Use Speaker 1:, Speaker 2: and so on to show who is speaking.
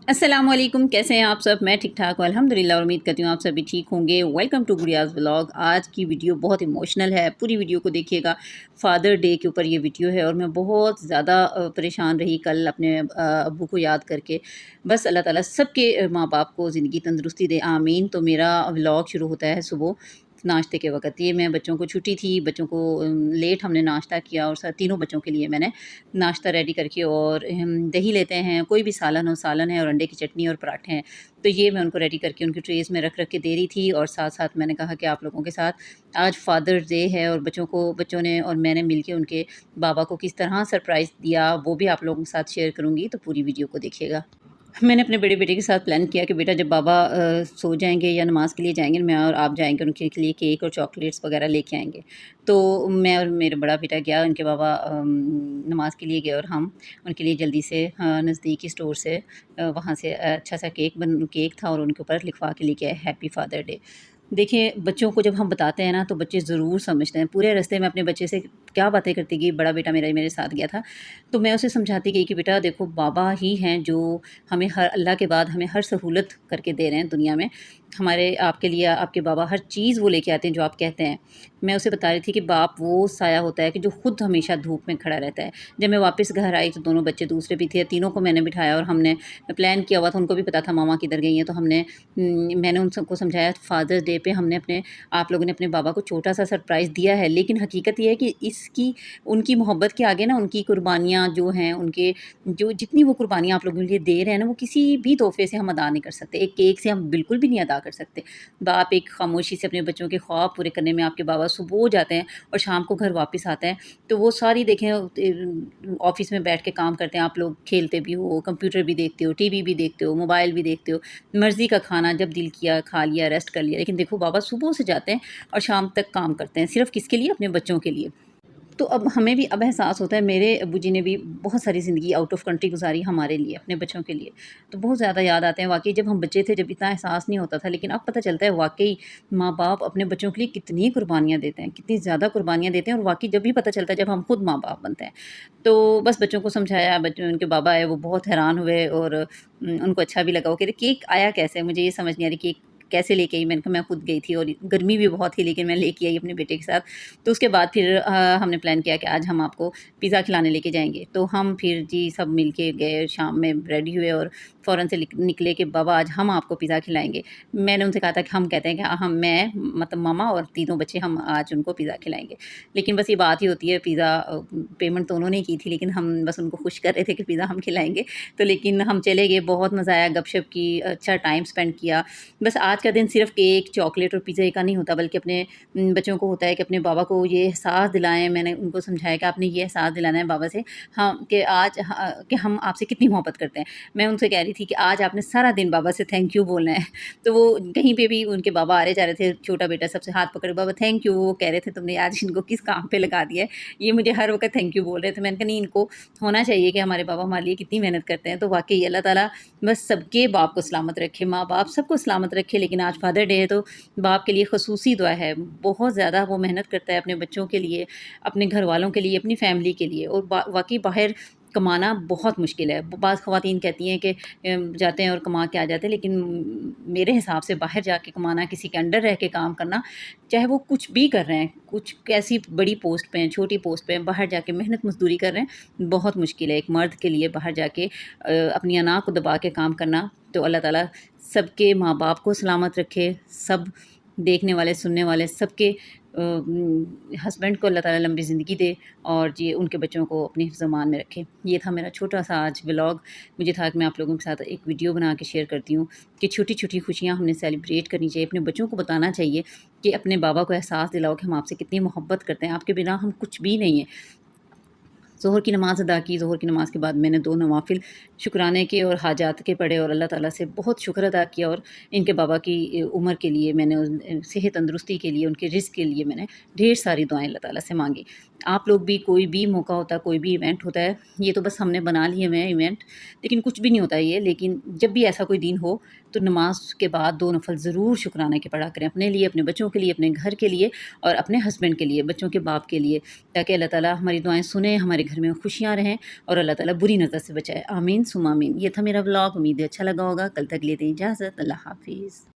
Speaker 1: السلام علیکم، کیسے ہیں آپ سب؟ میں ٹھیک ٹھاک ہوں الحمدللہ، اور امید کرتی ہوں آپ سبھی ٹھیک ہوں گے۔ Welcome to Gudiya's vlog. آج کی ویڈیو بہت ایموشنل ہے، پوری ویڈیو کو دیکھیے گا۔ فادر ڈے کے اوپر یہ ویڈیو ہے، اور میں بہت زیادہ پریشان رہی کل اپنے ابو کو یاد کر کے۔ بس اللہ تعالیٰ سب کے ماں باپ کو زندگی تندرستی دے، آمین۔ تو میرا ولاگ شروع ہوتا ہے صبح ناشتے کے وقت۔ یہ میں بچوں کو چھٹی تھی، بچوں کو لیٹ ہم نے ناشتہ کیا، اور تینوں بچوں کے لیے میں نے ناشتہ ریڈی کر کے، اور دہی لیتے ہیں، کوئی بھی سالن ہو، سالن ہے اور انڈے کی چٹنی اور پراٹھے ہیں، تو یہ میں ان کو ریڈی کر کے ان کی ٹریز میں رکھ کے دے رہی تھی۔ اور ساتھ ساتھ میں نے کہا کہ آپ لوگوں کے ساتھ آج فادرز ڈے ہے، اور بچوں نے اور میں نے مل کے ان کے بابا کو کس طرح سرپرائز دیا وہ بھی آپ لوگوں کے ساتھ شیئر کروں گی، تو پوری ویڈیو کو دیکھیے گا۔ میں نے اپنے بڑے بیٹے کے ساتھ پلان کیا کہ بیٹا جب بابا سو جائیں گے یا نماز کے لیے جائیں گے، میں اور آپ جائیں گے ان کے لیے کیک اور چاکلیٹس وغیرہ لے کے آئیں گے۔ تو میں اور میرا بڑا بیٹا گیا، ان کے بابا نماز کے لیے گئے، اور ہم ان کے لیے جلدی سے نزدیکی اسٹور سے وہاں سے اچھا سا کیک تھا، اور ان کے اوپر لکھوا کے لے کے آئے ہیپی فادر ڈے۔ دیکھیں، بچوں کو جب ہم بتاتے ہیں نا تو بچے ضرور سمجھتے ہیں۔ پورے راستے میں اپنے بچے سے کیا باتیں کرتی گئی، بڑا بیٹا میرے ساتھ گیا تھا، تو میں اسے سمجھاتی گئی کہ بیٹا دیکھو، بابا ہی ہیں جو ہمیں اللہ کے بعد ہمیں ہر سہولت کر کے دے رہے ہیں دنیا میں۔ آپ کے لیے آپ کے بابا ہر چیز وہ لے کے آتے ہیں جو آپ کہتے ہیں۔ میں اسے بتا رہی تھی کہ باپ وہ سایہ ہوتا ہے کہ جو خود ہمیشہ دھوپ میں کھڑا رہتا ہے۔ جب میں واپس گھر آئی تو دونوں بچے دوسرے بھی تھے، تینوں کو میں نے بٹھایا، اور ہم نے پلان کیا ہوا تھا، ان کو بھی پتا تھا ماما کدھر گئی ہیں، تو میں نے ان سب کو سمجھایا فادرز ڈے پہ ہم نے آپ لوگوں نے اپنے بابا کو چھوٹا سا سرپرائز دیا ہے، لیکن حقیقت یہ ہے کہ ان کی محبت کے آگے نا، ان کی قربانیاں جو ہیں، ان کے جو جتنی وہ قربانیاں آپ لوگوں کے لیے دے رہے ہیں نا، وہ کسی بھی تحفے سے ہم ادا نہیں کر سکتے، ایک کیک سے ہم بالکل بھی نہیں ادا کر سکتے۔ باپ ایک خاموشی سے اپنے بچوں کے خواب پورے کرنے میں، آپ کے بابا صبح جاتے ہیں اور شام کو گھر واپس آتے ہیں، تو وہ ساری دیکھیں آفس میں بیٹھ کے کام کرتے ہیں، آپ لوگ کھیلتے بھی ہو، کمپیوٹر بھی دیکھتے ہو، ٹی وی بھی دیکھتے ہو، موبائل بھی دیکھتے ہو، مرضی کا کھانا جب دل کیا کھا لیا، ریسٹ کر لیا، لیکن دیکھو بابا صبح سے جاتے ہیں اور شام تک کام کرتے ہیں، صرف کس کے لیے؟ اپنے بچوں کے لیے۔ تو اب ہمیں بھی اب احساس ہوتا ہے، میرے ابو جی نے بھی بہت ساری زندگی آؤٹ آف کنٹری گزاری ہمارے لیے، اپنے بچوں کے لیے، تو بہت زیادہ یاد آتے ہیں واقعی۔ جب ہم بچے تھے جب اتنا احساس نہیں ہوتا تھا، لیکن اب پتہ چلتا ہے واقعی ماں باپ اپنے بچوں کے لیے کتنی قربانیاں دیتے ہیں، کتنی زیادہ قربانیاں دیتے ہیں، اور واقعی جب بھی پتہ چلتا ہے جب ہم خود ماں باپ بنتے ہیں۔ تو بس بچوں کو سمجھایا، بچوں ان کے بابا آئے، وہ بہت حیران ہوئے، اور ان کو اچھا بھی لگا۔ وہ کہہ رہے کیک آیا کیسے؟ مجھے یہ سمجھ نہیں آ رہی کیک کیسے لے کے آئی۔ میں نے کہا میں خود گئی تھی، اور گرمی بھی بہت تھی، لیکن میں لے کے آئی اپنے بیٹے کے ساتھ۔ تو اس کے بعد پھر ہم نے پلان کیا کہ آج ہم آپ کو پیزا کھلانے لے کے جائیں گے، تو ہم پھر جی سب مل کے گئے، شام میں ریڈی ہوئے اور فوراً سے نکلے کہ بابا آج ہم آپ کو پیزا کھلائیں گے۔ میں نے ان سے کہا تھا کہ ہم کہتے ہیں کہ میں مطلب ماما اور تینوں بچے ہم آج ان کو پیزا کھلائیں گے، لیکن بس یہ بات ہی ہوتی ہے، پیزا پیمنٹ تو انہوں نے کی تھی، لیکن ہم بس ان کو خوش کر رہے تھے کہ پیزا ہم کھلائیں گے۔ تو لیکن ہم چلے گئے، بہت مزہ آیا، گپ شپ کی، اچھا ٹائم اسپینڈ کیا۔ بس آج کا دن صرف کیک، چاکلیٹ اور پیزا کا نہیں ہوتا، بلکہ اپنے بچوں کو ہوتا ہے کہ اپنے بابا کو یہ احساس دلائیں۔ میں نے ان کو سمجھایا کہ آپ نے یہ احساس دلانا ہے بابا سے، ہاں، کہ ہم آپ سے کتنی محبت کرتے ہیں۔ میں ان سے کہہ رہی تھی کہ آج آپ نے سارا دن بابا سے تھینک یو بولنا ہے۔ تو وہ کہیں پہ بھی ان کے بابا آ رہے جا رہے تھے، چھوٹا بیٹا سب سے ہاتھ پکڑے بابا تھینک یو، وہ کہہ رہے تھے تم نے آج ان کو کس کام پہ لگا دیا ہے، یہ مجھے ہر وقت تھینک یو بول رہے تھے۔ میں نے کہا نہیں، ان کو ہونا چاہیے کہ ہمارے بابا ہمارے لیے کتنی محنت کرتے ہیں۔ تو واقعی اللہ تعالیٰ بس سب کے باپ کو سلامت رکھے، ماں باپ سب کو سلامت رکھے، لیکن آج فادر ڈے ہے تو باپ کے لیے خصوصی دعا ہے۔ بہت زیادہ وہ محنت کرتا ہے اپنے بچوں کے لیے، اپنے گھر والوں کے لیے، اپنی فیملی کے لیے، اور واقعی باہر کمانا بہت مشکل ہے۔ بعض خواتین کہتی ہیں کہ جاتے ہیں اور کما کے آ جاتے ہیں، لیکن میرے حساب سے باہر جا کے کمانا، کسی کے انڈر رہ کے کام کرنا، چاہے وہ کچھ بھی کر رہے ہیں، کچھ کیسی بڑی پوسٹ پہ ہیں، چھوٹی پوسٹ پہ ہیں، باہر جا کے محنت مزدوری کر رہے ہیں، بہت مشکل ہے ایک مرد کے لیے باہر جا کے اپنی انا کو دبا کے کام کرنا۔ تو اللہ تعالیٰ سب کے ماں باپ کو سلامت رکھے، سب دیکھنے والے سننے والے سب کے ہسبینڈ کو اللہ تعالیٰ لمبی زندگی دے، اور جی ان کے بچوں کو اپنی حفظ و امان میں رکھے۔ یہ تھا میرا چھوٹا سا آج ولاگ، مجھے تھا کہ میں آپ لوگوں کے ساتھ ایک ویڈیو بنا کے شیئر کرتی ہوں کہ چھوٹی چھوٹی خوشیاں ہم نے سیلیبریٹ کرنی چاہیے، اپنے بچوں کو بتانا چاہیے کہ اپنے بابا کو احساس دلاؤ کہ ہم آپ سے کتنی محبت کرتے ہیں، آپ کے بنا ہم کچھ بھی نہیں ہیں۔ ظہر کی نماز ادا کی، ظہر کی نماز کے بعد میں نے 2 نوافل شکرانے کے اور حاجات کے پڑھے، اور اللہ تعالیٰ سے بہت شکر ادا کیا، اور ان کے بابا کی عمر کے لیے میں نے صحت تندرستی کے لیے، ان کے رزق کے لیے میں نے ڈھیر ساری دعائیں اللہ تعالیٰ سے مانگی۔ آپ لوگ بھی کوئی بھی موقع ہوتا ہے، کوئی بھی ایونٹ ہوتا ہے، یہ تو بس ہم نے بنا لیے ہوئے ایونٹ، لیکن کچھ بھی نہیں ہوتا یہ، لیکن جب بھی ایسا کوئی دن ہو تو نماز کے بعد 2 نفل ضرور شکرانے کے پڑھا کریں، اپنے لیے، اپنے بچوں کے لیے، اپنے گھر کے لیے، اور اپنے ہسبینڈ کے لیے، بچوں کے باپ کے لیے، تاکہ اللہ تعالیٰ ہماری دعائیں سنیں، ہمارے گھر میں خوشیاں رہیں اور اللہ تعالیٰ بری نظر سے بچائے. آمین ثم آمین. یہ تھا میرا ولاگ. امید ہے اچھا لگا ہوگا. کل تک لیتے ہیں اجازت. اللہ حافظ.